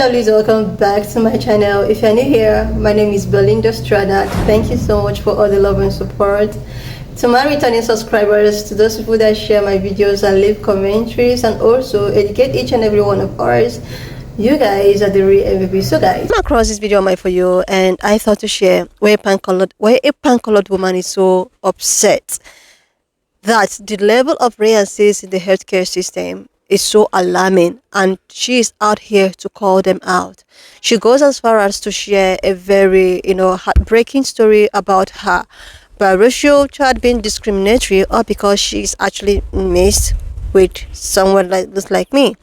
Please welcome back to my channel. If you're new here, my name is Belinda Strada. Thank you so much for all the love and support. To my returning subscribers, to those people that share my videos and leave commentaries and also educate each and every one of ours, you guys are the real MVP. So guys, I came across this video on my For You and I thought to share where a pan-colored woman is so upset that the level of racism in the healthcare system is so alarming, and she is out here to call them out. She goes as far as to share a very heartbreaking story about her biracial child being discriminatory, or because she's actually mixed with someone like me.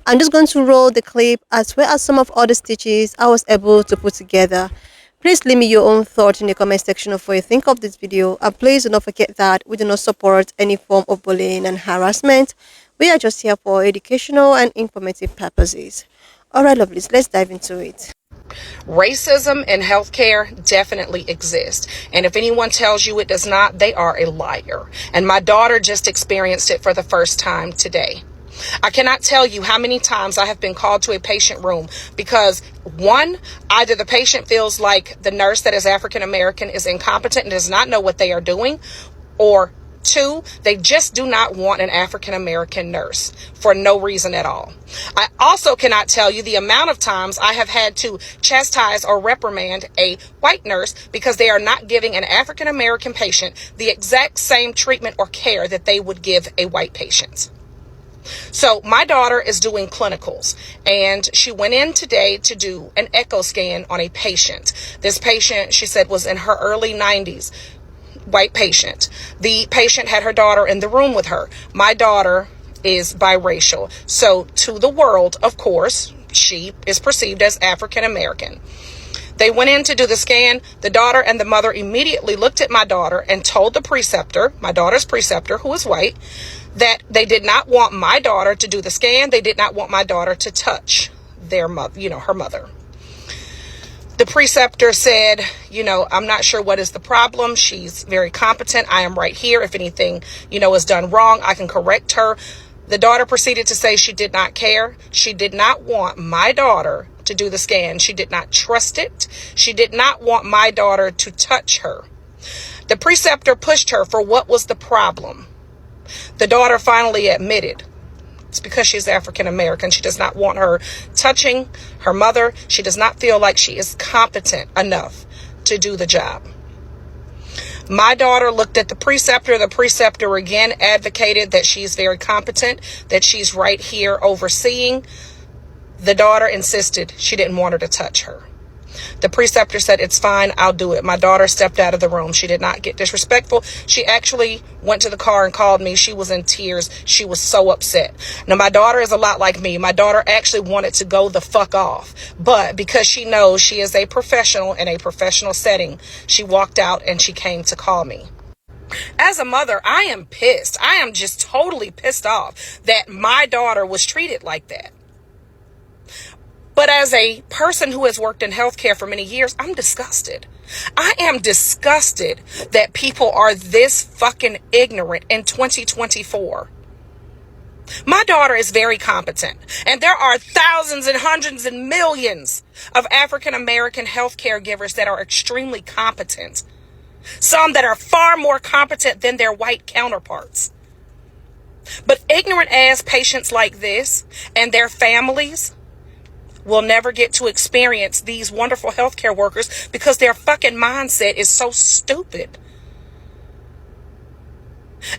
I'm just going to roll the clip as well as some of other stitches I was able to put together. Please leave me your own thoughts in the comment section of what you think of this video, and please do not forget that we do not support any form of bullying and harassment. We are just here for educational and informative purposes. Alright lovelies, let's dive into it. Racism in healthcare definitely exists, and if anyone tells you it does not, they are a liar. And my daughter just experienced it for the first time today. I cannot tell you how many times I have been called to a patient room because, one, either the patient feels like the nurse that is African American is incompetent and does not know what they are doing, or two, they just do not want an African American nurse for no reason at all. I also cannot tell you the amount of times I have had to chastise or reprimand a white nurse because they are not giving an African American patient the exact same treatment or care that they would give a white patient. So my daughter is doing clinicals, and she went in today to do an echo scan on a patient. This patient, she said, was in her early 90s, white patient. The patient had her daughter in the room with her. My daughter is biracial. So to the world, of course, she is perceived as African American. They went in to do the scan. The daughter and the mother immediately looked at my daughter and told the preceptor, my daughter's preceptor, who is white, that they did not want my daughter to do the scan. They did not want my daughter to touch their mother, her mother. The preceptor said, I'm not sure what is the problem. She's very competent. I am right here. If anything, is done wrong, I can correct her. The daughter proceeded to say she did not care. She did not want my daughter to do the scan. She did not trust it. She did not want my daughter to touch her. The preceptor pushed her for what was the problem. The daughter finally admitted it's because she's African American. She does not want her touching her mother. She does not feel like she is competent enough to do the job. My daughter looked at the preceptor. The preceptor again advocated that she's very competent, that she's right here overseeing. The daughter insisted she didn't want her to touch her. The preceptor said, it's fine, I'll do it. My daughter stepped out of the room. She did not get disrespectful. She actually went to the car and called me. She was in tears. She was so upset. Now, my daughter is a lot like me. My daughter actually wanted to go the fuck off. But because she knows she is a professional in a professional setting, she walked out and she came to call me. As a mother, I am pissed. I am just totally pissed off that my daughter was treated like that. But as a person who has worked in healthcare for many years, I'm disgusted. I am disgusted that people are this fucking ignorant in 2024. My daughter is very competent, and there are thousands and hundreds and millions of African American healthcare givers that are extremely competent. Some that are far more competent than their white counterparts. But ignorant ass patients like this and their families will never get to experience these wonderful healthcare workers because their fucking mindset is so stupid.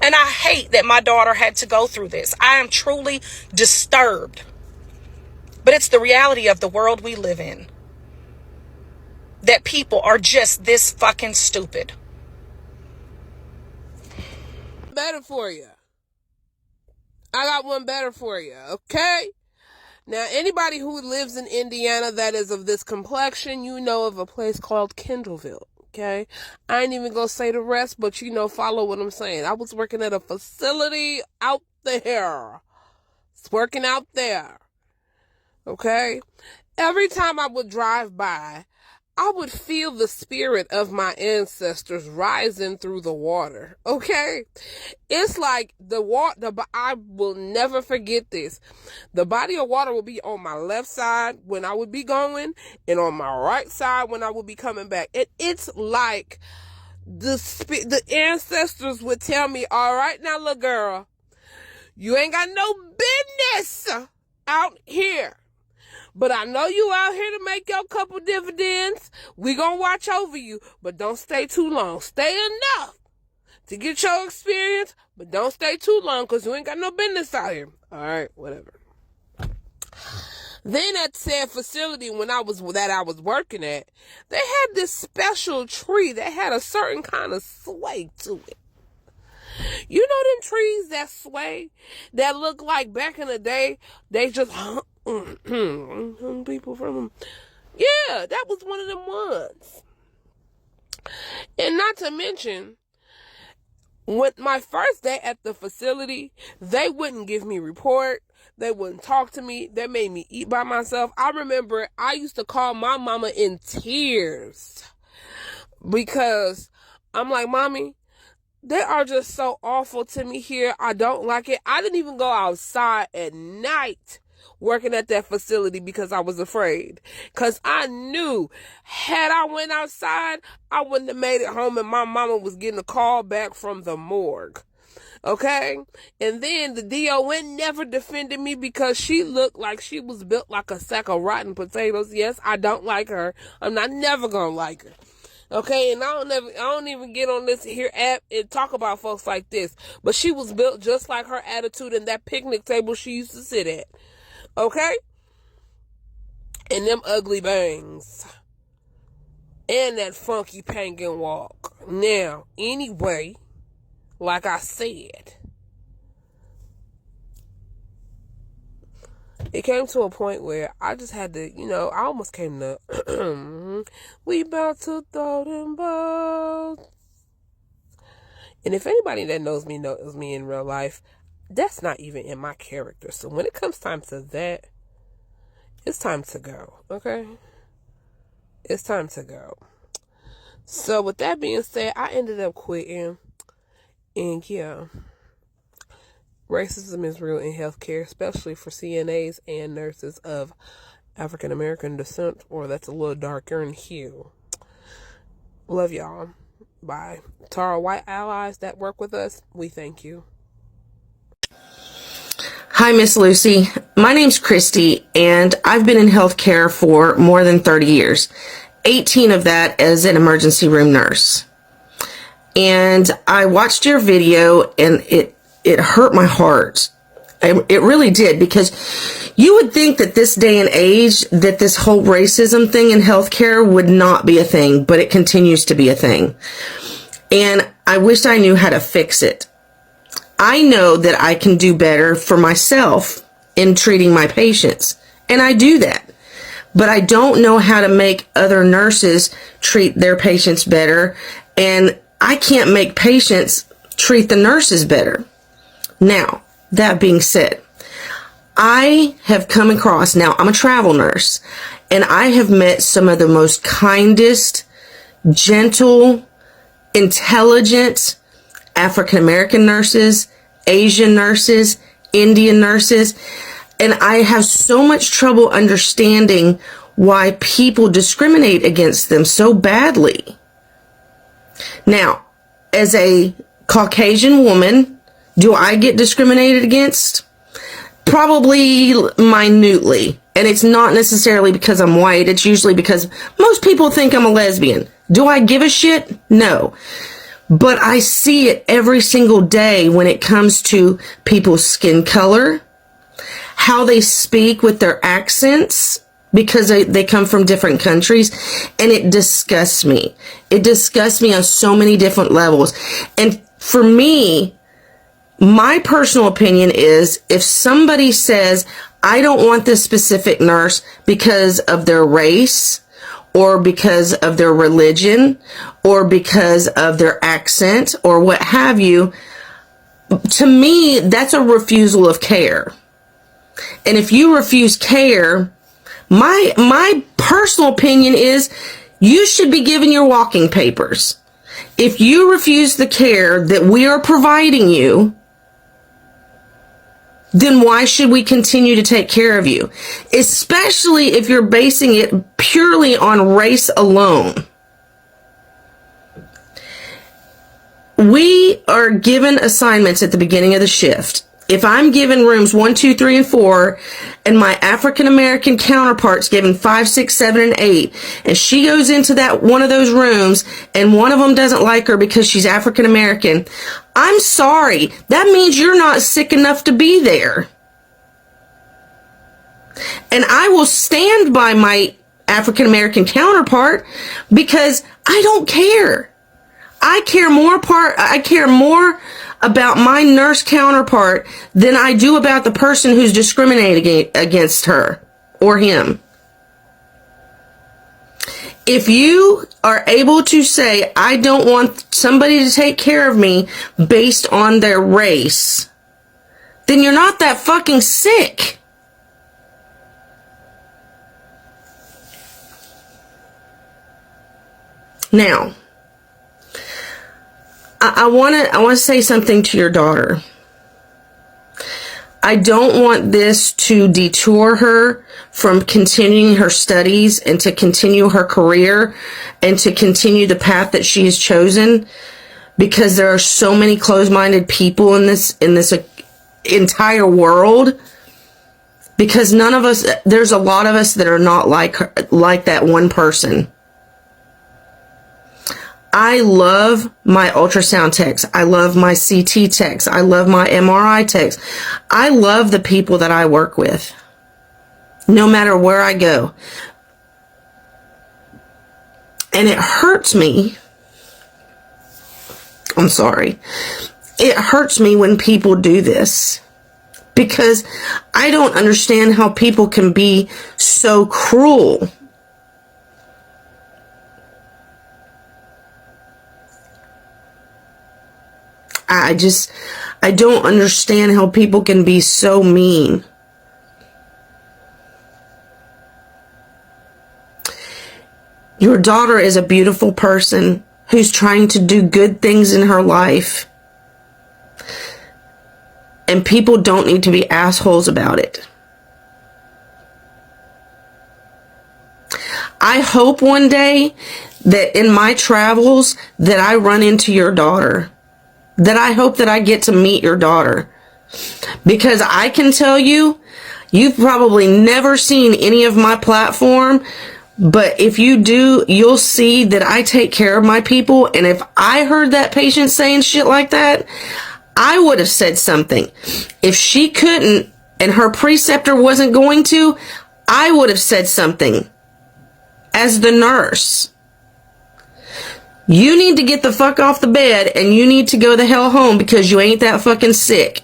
And I hate that my daughter had to go through this. I am truly disturbed. But it's the reality of the world we live in. That people are just this fucking stupid. Better for you. I got one better for you, okay? Now, anybody who lives in Indiana that is of this complexion, you know of a place called Kendallville, okay? I ain't even gonna say the rest, but follow what I'm saying. I was working at a facility out there. It's working out there, okay? Every time I would drive by, I would feel the spirit of my ancestors rising through the water. Okay? It's like the water, I will never forget this. The body of water will be on my left side when I would be going, and on my right side when I would be coming back. It's like the ancestors would tell me, all right, now, little girl, you ain't got no business out here. But I know you out here to make your couple dividends. We gonna watch over you, but don't stay too long. Stay enough to get your experience, but don't stay too long because you ain't got no business out here. All right, whatever. Then at said facility I was working at, they had this special tree that had a certain kind of sway to it. You know them trees that sway, that look like back in the day, they just people from them. Yeah, that was one of them ones. And not to mention, when my first day at the facility, they wouldn't give me report. They wouldn't talk to me. They made me eat by myself. I remember I used to call my mama in tears because I'm like, Mommy, they are just so awful to me here. I don't like it. I didn't even go outside at night working at that facility because I was afraid. Because I knew had I went outside, I wouldn't have made it home and my mama was getting a call back from the morgue. Okay? And then the DON never defended me because she looked like she was built like a sack of rotten potatoes. Yes, I don't like her. I'm not never gonna like her. Okay, and I don't even get on this here app and talk about folks like this. But she was built just like her attitude and that picnic table she used to sit at. Okay? And them ugly bangs. And that funky penguin walk. Now, anyway, like I said, it came to a point where I just had to, I almost came to, we about to throw them balls. And if anybody that knows me in real life, that's not even in my character. So when it comes time to that, it's time to go, okay? It's time to go. So with that being said, I ended up quitting. And yeah, racism is real in healthcare, especially for CNAs and nurses of African American descent, or that's a little darker in hue. Love y'all. Bye. To our white allies that work with us, we thank you. Hi, Miss Lucy. My name's Christy, and I've been in healthcare for more than 30 years. 18 of that as an emergency room nurse. And I watched your video, and it hurt my heart. It really did, because you would think that this day and age that this whole racism thing in healthcare would not be a thing, but it continues to be a thing. And I wish I knew how to fix it. I know that I can do better for myself in treating my patients, and I do that. But I don't know how to make other nurses treat their patients better, and I can't make patients treat the nurses better. Now, that being said, I have come across, now I'm a travel nurse, and I have met some of the most kindest, gentle, intelligent African American nurses, Asian nurses, Indian nurses, and I have so much trouble understanding why people discriminate against them so badly. Now, as a Caucasian woman, do I get discriminated against? Probably minutely. And it's not necessarily because I'm white. It's usually because most people think I'm a lesbian. Do I give a shit? No. But I see it every single day when it comes to people's skin color, how they speak with their accents, because they come from different countries, and it disgusts me. It disgusts me on so many different levels. And for me, my personal opinion is, if somebody says, I don't want this specific nurse because of their race, or because of their religion, or because of their accent, or what have you, to me, that's a refusal of care. And if you refuse care, my personal opinion is You should be given your walking papers. If you refuse the care that we are providing you, then why should we continue to take care of you? Especially if you're basing it purely on race alone. We are given assignments at the beginning of the shift. If I'm given rooms 1, 2, 3, and 4, and my African American counterpart's given 5, 6, 7, and 8, and she goes into that one of those rooms, and one of them doesn't like her because she's African American, I'm sorry. That means you're not sick enough to be there. And I will stand by my African American counterpart because I don't care. I care more about my nurse counterpart than I do about the person who's discriminating against her or him. If you are able to say, I don't want somebody to take care of me based on their race, then you're not that fucking sick. Now, I want to say something to your daughter. I don't want this to detour her from continuing her studies and to continue her career and to continue the path that she has chosen, because there are so many closed-minded people in this entire world. Because there's a lot of us that are not like that one person. I love my ultrasound techs. I love my CT techs. I love my MRI techs. I love the people that I work with, no matter where I go. And it hurts me. I'm sorry. It hurts me when people do this, because I don't understand how people can be so cruel. I don't understand how people can be so mean. Your daughter is a beautiful person who's trying to do good things in her life. And people don't need to be assholes about it. I hope one day that in my travels that I run into your daughter. That I hope that I get to meet your daughter. Because I can tell you, you've probably never seen any of my platform, but if you do, you'll see that I take care of my people. And if I heard that patient saying shit like that, I would have said something. If she couldn't and her preceptor wasn't going to, I would have said something as the nurse. You need to get the fuck off the bed and you need to go the hell home because you ain't that fucking sick.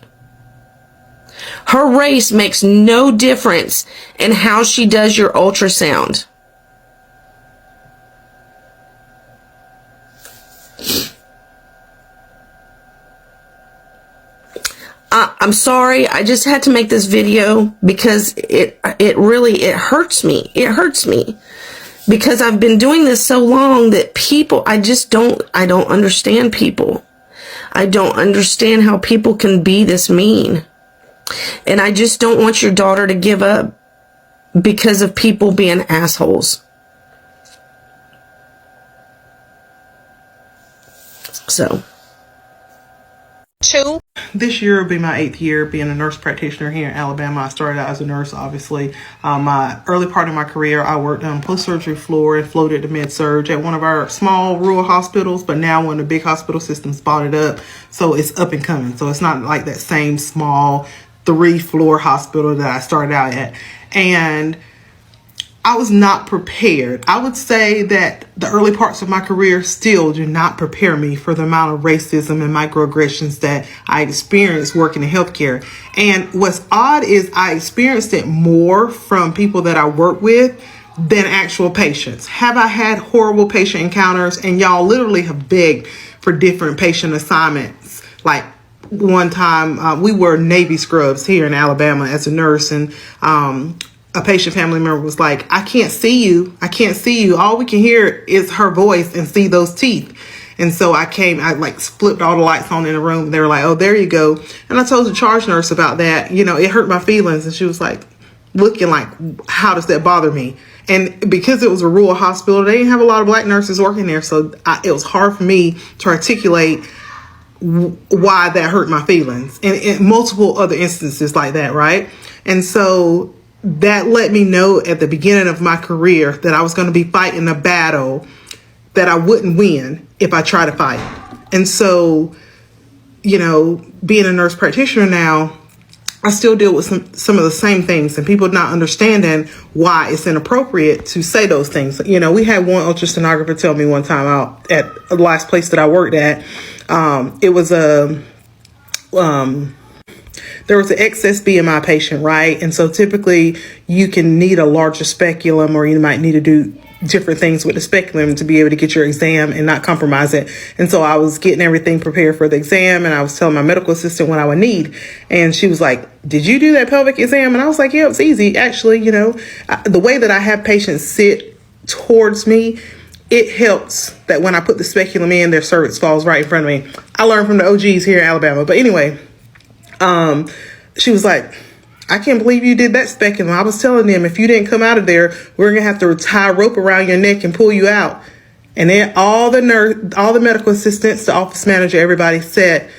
Her race makes no difference in how she does your ultrasound. I'm sorry, I just had to make this video because it hurts me. It hurts me. Because I've been doing this so long that people, I don't understand people. I don't understand how people can be this mean. And I just don't want your daughter to give up because of people being assholes. So. 2. This year will be my 8th year being a nurse practitioner here in Alabama. I started out as a nurse, obviously. My early part of my career, I worked on post-surgery floor and floated to med-surg at one of our small rural hospitals, but now one of the big hospital systems bought it up, so it's up and coming. So it's not like that same small 3-floor hospital that I started out at. And I was not prepared. I would say that the early parts of my career still do not prepare me for the amount of racism and microaggressions that I experienced working in healthcare. And what's odd is I experienced it more from people that I work with than actual patients. Have I had horrible patient encounters? And y'all literally have begged for different patient assignments. Like one time we were Navy scrubs here in Alabama as a nurse, and a patient family member was like, I can't see you. I can't see you. All we can hear is her voice and see those teeth. And so I like flipped all the lights on in the room. They were like, oh, there you go. And I told the charge nurse about that. You know, it hurt my feelings. And she was like, looking like, how does that bother me? And because it was a rural hospital, they didn't have a lot of black nurses working there. So it was hard for me to articulate why that hurt my feelings, and multiple other instances like that, right? And so that let me know at the beginning of my career that I was going to be fighting a battle that I wouldn't win if I try to fight. And so, you know, being a nurse practitioner now, I still deal with some of the same things, and people not understanding why it's inappropriate to say those things. You know, we had one ultrasonographer tell me one time out at the last place that I worked at, it was there was an excess BMI patient, right? And so typically you can need a larger speculum, or you might need to do different things with the speculum to be able to get your exam and not compromise it. And so I was getting everything prepared for the exam, and I was telling my medical assistant what I would need. And she was like, did you do that pelvic exam? And I was like, yeah, it's easy. Actually, you know, the way that I have patients sit towards me, it helps that when I put the speculum in, their cervix falls right in front of me. I learned from the OGs here in Alabama. But anyway, she was like, I can't believe you did that speculum. I was telling them, if you didn't come out of there, we're going to have to tie a rope around your neck and pull you out. And then all the medical assistants, the office manager, everybody sat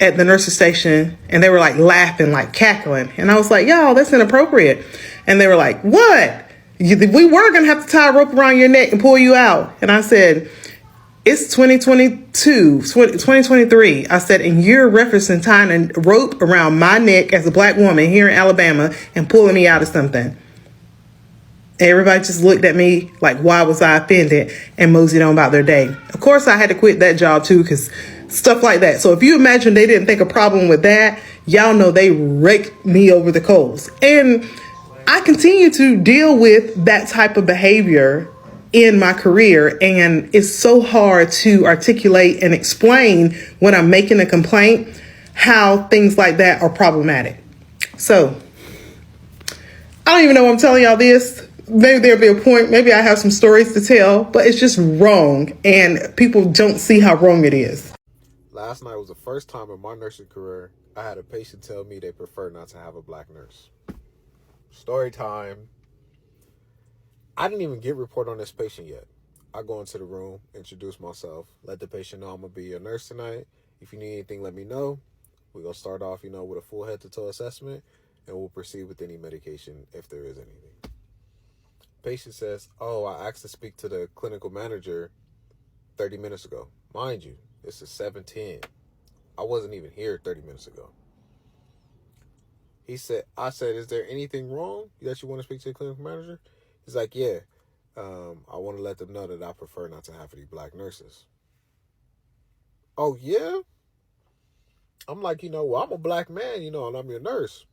at the nurse's station, and they were like laughing, like cackling. And I was like, y'all, that's inappropriate. And they were like, what? We were going to have to tie a rope around your neck and pull you out. And I said, it's 2023. I said, and you're referencing tying a rope around my neck as a black woman here in Alabama and pulling me out of something. Everybody just looked at me like, why was I offended, and moseyed on about their day. Of course, I had to quit that job too, because stuff like that. So if you imagine they didn't think a problem with that, y'all know they raked me over the coals. And I continue to deal with that type of behavior in my career, and it's so hard to articulate and explain when I'm making a complaint how things like that are problematic. So I don't even know why I'm telling y'all this. Maybe there'll be a point, maybe I have some stories to tell, but it's just wrong, and people don't see how wrong it is. Last night was the first time in my nursing career I had a patient tell me they prefer not to have a black nurse. Story time. I didn't even get report on this patient yet. I go into the room, introduce myself, let the patient know I'm going to be your nurse tonight. If you need anything, let me know. We're going to start off, with a full head to toe assessment, and we'll proceed with any medication if there is anything. Patient says, oh, I asked to speak to the clinical manager 30 minutes ago. Mind you, this is 7:10. I wasn't even here 30 minutes ago. I said, is there anything wrong that you want to speak to the clinical manager? He's like, yeah, I want to let them know that I prefer not to have any black nurses. Oh, yeah? I'm like, well, I'm a black man, and I'm your nurse.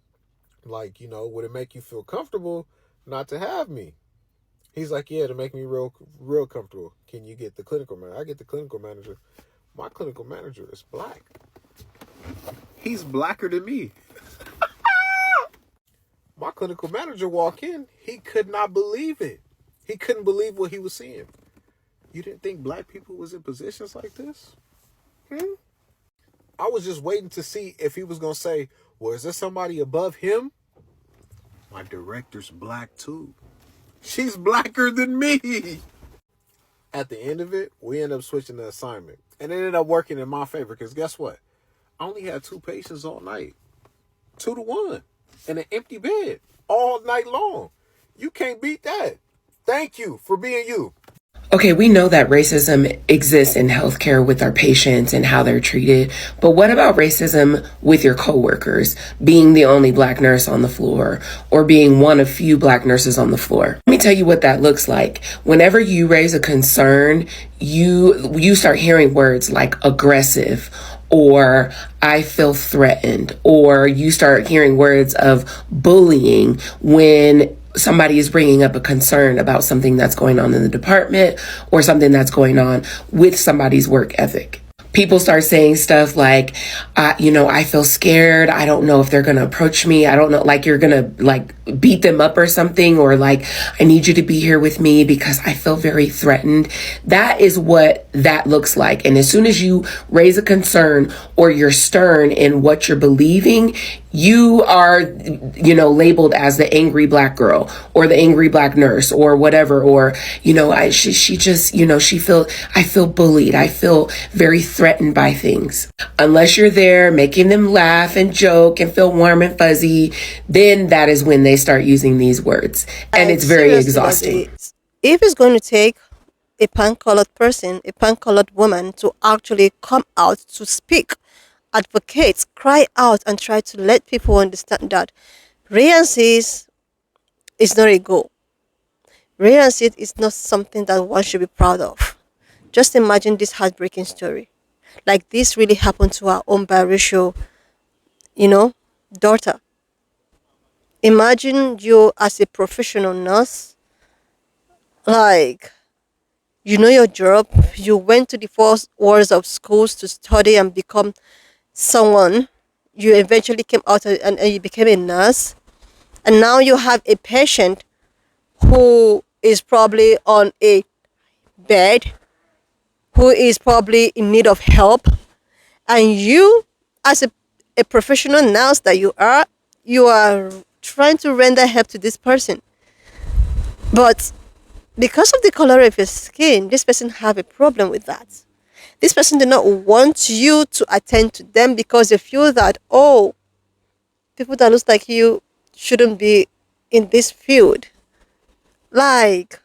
Like, would it make you feel comfortable not to have me? He's like, yeah, to make me real comfortable. Can you get the clinical manager? I get the clinical manager. My clinical manager is black. He's blacker than me. My clinical manager walked in. He could not believe it. He couldn't believe what he was seeing. You didn't think black people was in positions like this? I was just waiting to see if he was going to say, well, is there somebody above him? My director's black too. She's blacker than me. At the end of it, we ended up switching the assignment. And it ended up working in my favor, because guess what? I only had 2 patients all night. 2-1. In an empty bed all night long. You can't beat that. Thank you for being you. Okay, we know that racism exists in healthcare with our patients and how they're treated, but what about racism with your coworkers, being the only black nurse on the floor or being one of few black nurses on the floor? Let me tell you what that looks like. Whenever you raise a concern, you start hearing words like aggressive, or I feel threatened, or you start hearing words of bullying when somebody is bringing up a concern about something that's going on in the department or something that's going on with somebody's work ethic. People start saying stuff like, I feel scared. I don't know if they're going to approach me. I don't know, like you're going to beat them up or something, or like, I need you to be here with me because I feel very threatened. That is what that looks like. And as soon as you raise a concern or you're stern in what you're believing, you are, labeled as the angry black girl or the angry black nurse or whatever. Or, she just, I feel bullied. I feel very threatened by things. Unless you're there making them laugh and joke and feel warm and fuzzy, then that is when they start using these words. And it's very exhausting. If it's going to take a pan-colored person, a pan-colored woman, to actually come out to speak, advocate, cry out, and try to let people understand that racism is not a goal. Racism is not something that one should be proud of. Just imagine this heartbreaking story. Like this really happened to our own biracial, daughter. Imagine you as a professional nurse, like, you know your job, you went to the four walls of schools to study and become someone, you eventually came out and you became a nurse, and now you have a patient who is probably on a bed, who is probably in need of help, and you, as a professional nurse that you are trying to render help to this person. But because of the color of your skin, this person have a problem with that. This person do not want you to attend to them because they feel that, oh, people that looks like you shouldn't be in this field. Like,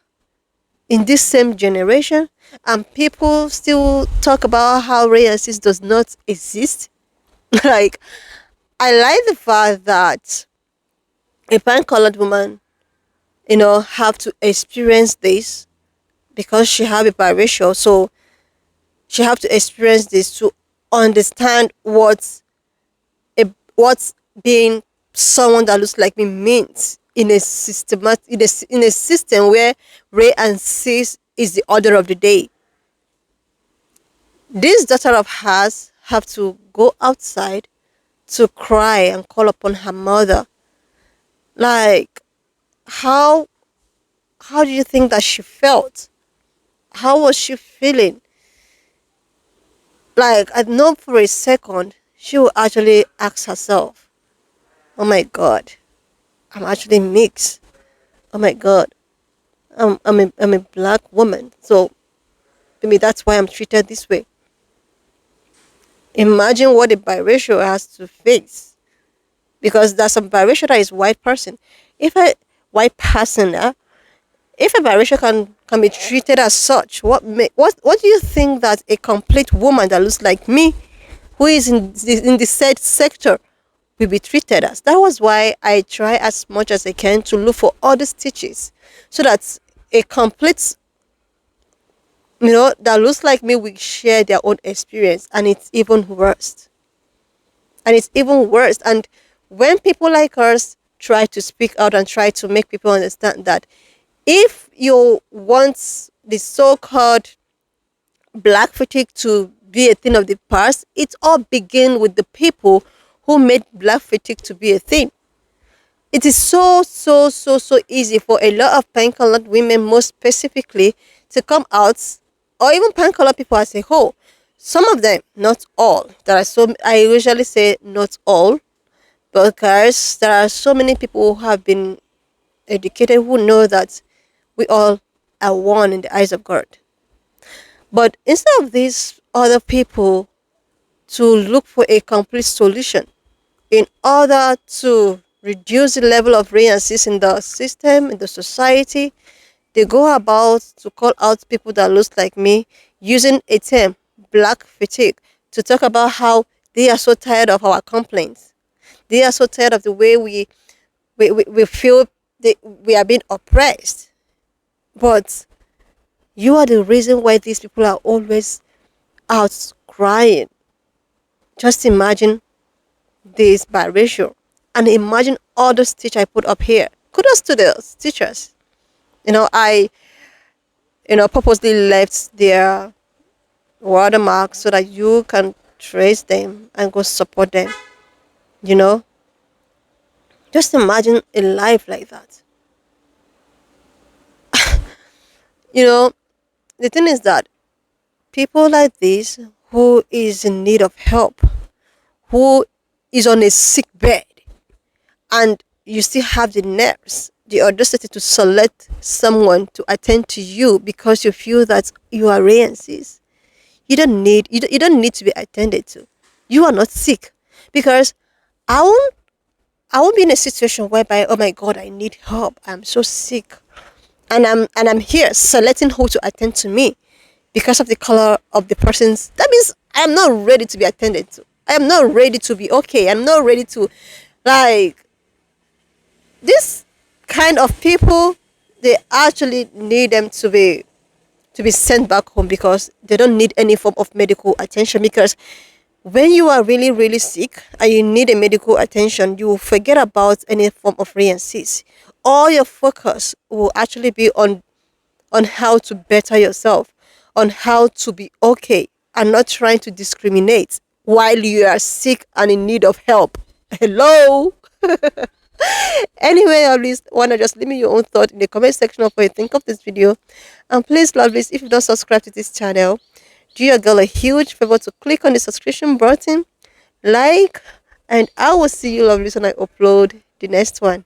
in this same generation, and people still talk about how racism does not exist. Like, I like the fact that a pan-colored woman, have to experience this because she have a biracial, so she have to experience this to understand what's being someone that looks like me means in a system where race and cis is the order of the day. This daughter of hers have to go outside to cry and call upon her mother. Like, how do you think that she felt? How was she feeling? Like, I know for a second she will actually ask herself, oh my god, I'm actually mixed. Oh my god, I'm a black woman, so maybe that's why I'm treated this way. Imagine what a biracial has to face, because there's some biracial that is white person. If a white person, if a biracial can be treated as such, what do you think that a complete woman that looks like me, who is in the said sector, will be treated as? That was why I try as much as I can to look for other stitches, so that a complete, that looks like me will share their own experience, and it's even worse. And when people like us try to speak out and try to make people understand that if you want the so-called black fatigue to be a thing of the past, it all begins with the people who made black fatigue to be a thing. It is so easy for a lot of pan-colored women, most specifically, to come out, or even pan-colored people as a whole. Some of them, not all. I usually say not all, because there are so many people who have been educated who know that we all are one in the eyes of God. But instead of these other people to look for a complete solution in order to reduce the level of racism in the system, in the society, they go about to call out people that look like me using a term, black fatigue, to talk about how they are so tired of our complaints. They are so tired of the way we feel we are being oppressed. But you are the reason why these people are always out crying. Just imagine this biracial, and imagine all the stitch I put up here. Kudos to the teachers. I purposely left their watermark so that you can trace them and go support them. Just imagine a life like that. You know, the thing is that people like this who is in need of help, who is on a sick bed, and you still have the nerves, the audacity to select someone to attend to you because you feel that you are rare and cis. You don't need to be attended to. You are not sick, because I won't I won't be in a situation whereby, oh my god, I need help. I'm so sick. And I'm here selecting who to attend to me because of the color of the person's. That means I am not ready to be attended to. I am not ready to be okay. I'm not ready to, like, this kind of people. They actually need them to be sent back home because they don't need any form of medical attention. Because when you are really really sick and you need a medical attention, you will forget about any form of re-cis. All your focus will actually be on how to better yourself, on how to be okay, and not trying to discriminate while you are sick and in need of help. Hello. Anyway, at least wanna just leave me your own thought in the comment section of what you think of this video. And please, lovelies, if you don't subscribe to this channel, do your girl a huge favor to click on the subscription button, like, and I will see you, lovelies, when I upload the next one.